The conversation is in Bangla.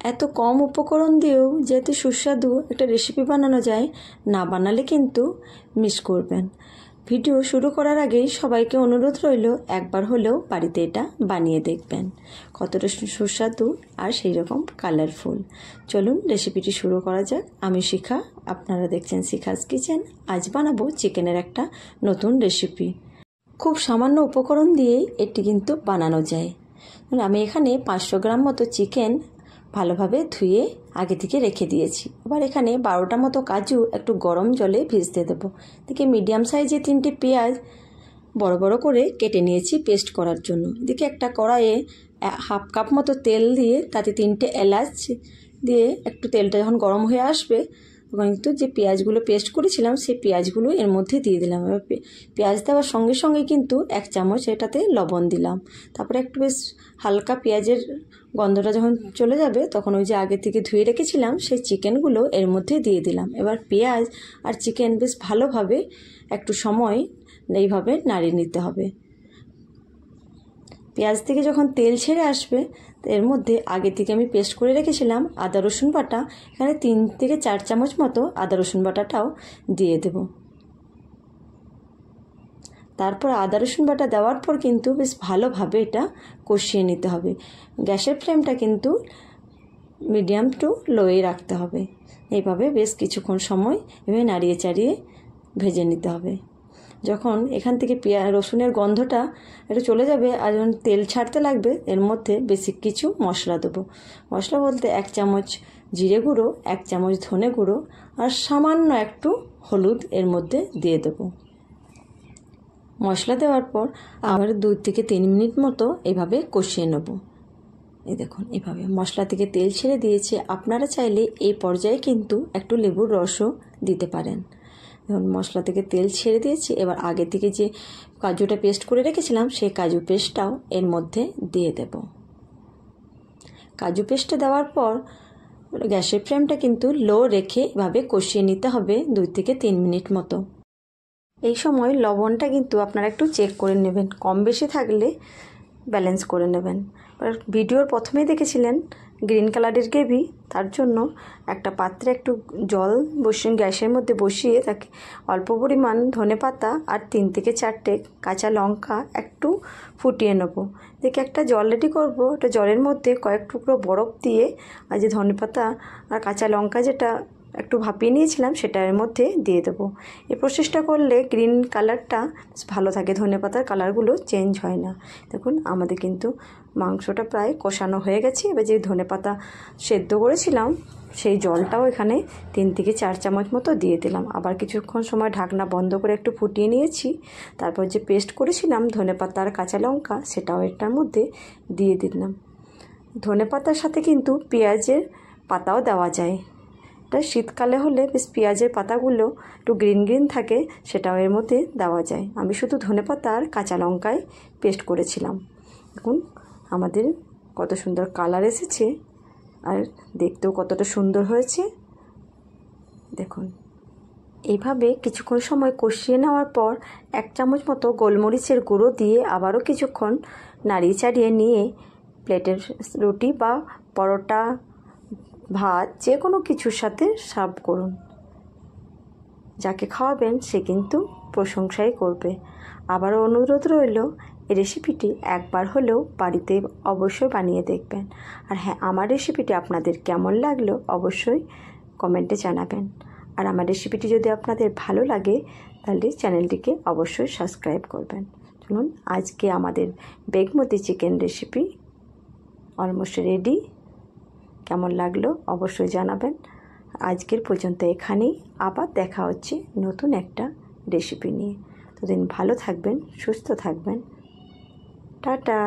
এত কম উপকরণ দিয়েও যেহেতু সুস্বাদু একটা রেসিপি বানানো যায়, না বানালে কিন্তু মিস করবেন। ভিডিও শুরু করার আগেই সবাইকে অনুরোধ রইল একবার হলেও বাড়িতে এটা বানিয়ে দেখবেন, কতটা সুস্বাদু আর সেই রকম কালারফুল। চলুন রেসিপিটি শুরু করা যাক। আমি শিখা, আপনারা দেখছেন শিখাস কিচেন। আজ বানাবো চিকেনের একটা নতুন রেসিপি। খুব সামান্য উপকরণ দিয়েই এটি কিন্তু বানানো যায়। আমি এখানে 500 গ্রাম মতো চিকেন ভালোভাবে ধুয়ে আগে থেকে রেখে দিয়েছি। এবার এখানে 12টা মতো কাজু একটু গরম জলে ভিজতে দেবো। এদিকে মিডিয়াম সাইজে 3টে পেঁয়াজ বড় বড় করে কেটে নিয়েছি পেস্ট করার জন্য। এদিকে একটা কড়াইয়ে 1/2 কাপ মতো তেল দিয়ে তাতে 3টে এলাচ দিয়ে একটু তেলটা যখন গরম হয়ে আসবে তখন কিন্তু যে পেঁয়াজগুলো পেস্ট করেছিলাম সেই পেঁয়াজগুলো এর মধ্যে দিয়ে দিলাম। এবার পেঁয়াজ দেওয়ার সঙ্গে সঙ্গে কিন্তু 1 চামচ এটাতে লবণ দিলাম। তারপরে একটু বেশ হালকা পেঁয়াজের গন্ধটা যখন চলে যাবে তখন ওই যে আগে থেকে ধুয়ে রেখেছিলাম সেই চিকেনগুলো এর মধ্যে দিয়ে দিলাম। এবার পেঁয়াজ আর চিকেন বেশ ভালোভাবে একটু সময় এইভাবে নাড়িয়ে নিতে হবে। পেঁয়াজ থেকে যখন তেল ছেড়ে আসবে এর মধ্যে আগে থেকে আমি পেস্ট করে রেখেছিলাম আদা রসুন বাটা, এখানে 3 থেকে 4 চামচ মতো আদা রসুন বাটাটাও দিয়ে দেব। তারপর আদা রসুন বাটা দেওয়ার পর কিন্তু বেশ ভালোভাবে এটা কষিয়ে নিতে হবে। গ্যাসের ফ্লেমটা কিন্তু মিডিয়াম টু লোয়ে রাখতে হবে। এইভাবে বেশ কিছুক্ষণ সময় এভাবে নাড়িয়ে চাড়িয়ে ভেজে নিতে হবে। যখন এখান থেকে রসুনের গন্ধটা একটু চলে যাবে আর যখন তেল ছাড়তে লাগবে এর মধ্যে বেশি কিছু মশলা দেবো। মশলা বলতে 1 চামচ জিরে গুঁড়ো, 1 চামচ ধনে গুঁড়ো আর সামান্য একটু হলুদ এর মধ্যে দিয়ে দেবো। মশলা দেওয়ার পর আবার 2 থেকে 3 মিনিট মতো এভাবে কষিয়ে নেব। এই দেখুন এভাবে মশলা থেকে তেল ছেড়ে দিয়েছে। আপনারা চাইলে এই পর্যায়ে কিন্তু একটু লেবুর রসও দিতে পারেন। এখন মশলা থেকে তেল ছেড়ে দিয়েছি। এবার আগে থেকে যে কাজুটা পেস্ট করে রেখেছিলাম সেই কাজু পেস্টটাও এর মধ্যে দিয়ে দেব। কাজু পেস্টটা দেওয়ার পর গ্যাসের ফ্লেমটা কিন্তু লো রেখে এভাবে কষিয়ে নিতে হবে 2 থেকে 3 মিনিট মতো। এই সময় লবণটা কিন্তু আপনারা একটু চেক করে নেবেন, কম বেশি থাকলে ব্যালেন্স করে নেবেন। ভিডিওর প্রথমেই দেখেছিলেন গ্রিন কালারের গ্রেভি, তার জন্য একটা পাত্রে একটু জল বসিয়ে গ্যাসের মধ্যে বসিয়ে তাকে অল্প পরিমাণ ধনেপাতা আর 3 থেকে 4টে কাঁচা লঙ্কা একটু ফুটিয়ে নেব। দেখে একটা জল রেডি করবো। ওটা জলের মধ্যে কয়েক টুকরো বরফ দিয়ে আর যে ধনেপাতা আর কাঁচা লঙ্কা যেটা একটু ভাপিয়ে নিয়েছিলাম সেটা এর মধ্যে দিয়ে দেবো। এই প্রসেসটা করলে গ্রিন কালারটা ভালো থাকে, ধনেপাতার কালারগুলো চেঞ্জ হয় না। দেখুন আমাদের কিন্তু মাংসটা প্রায় কষানো হয়ে গেছে। এবার যে ধনেপাতা সেদ্ধ করেছিলাম সেই জলটাও এখানে 3 থেকে 4 চামচ মতো দিয়ে দিলাম। আবার কিছুক্ষণ সময় ঢাকনা বন্ধ করে একটু ফুটিয়ে নিয়েছি। তারপর যে পেস্ট করেছিলাম ধনেপাতা আর কাঁচা লঙ্কা সেটাও এটার মধ্যে দিয়ে দিলাম। ধনেপাতার সাথে কিন্তু পেঁয়াজের পাতাও দেওয়া যায়। এটা শীতকালে হলে বেশ পেঁয়াজের পাতাগুলো একটু গ্রিন গ্রিন থাকে, সেটাও এর মধ্যে দেওয়া যায়। আমি শুধু ধনেপাতা আর কাঁচা লঙ্কায় পেস্ট করেছিলাম। দেখুন আমাদের কত সুন্দর কালার এসেছে আর দেখতেও কতটা সুন্দর হয়েছে। দেখুন এইভাবে কিছুক্ষণ সময় কষিয়ে নেওয়ার পর 1 চামচ মতো গোলমরিচের গুঁড়ো দিয়ে আবারও কিছুক্ষণ নাড়িয়ে চাড়িয়ে নিয়ে প্লেটের রুটি বা পরোটা, ভাত যে কোনো কিছুর সাথে সার্ভ করুন। যাকে খাওয়াবেন সে কিন্তু প্রশংসাই করবে। আবারও অনুরোধ রইল এই রেসিপিটি একবার হলেও বাড়িতে অবশ্যই বানিয়ে দেখবেন। আর হ্যাঁ, আমার রেসিপিটি আপনাদের কেমন লাগলো অবশ্যই কমেন্টে জানাবেন। আর আমার রেসিপিটি যদি আপনাদের ভালো লাগে তাহলে চ্যানেলটিকে অবশ্যই সাবস্ক্রাইব করবেন। চলুন আজকে আমাদের বেগমতি চিকেন রেসিপি অলমোস্ট রেডি। কেমন লাগলো অবশ্যই জানাবেন। আজকের পর্যন্ত এখানেই, আবার দেখা হচ্ছে নতুন একটা রেসিপি নিয়ে। ততদিন ভালো থাকবেন, সুস্থ থাকবেন। টাটা।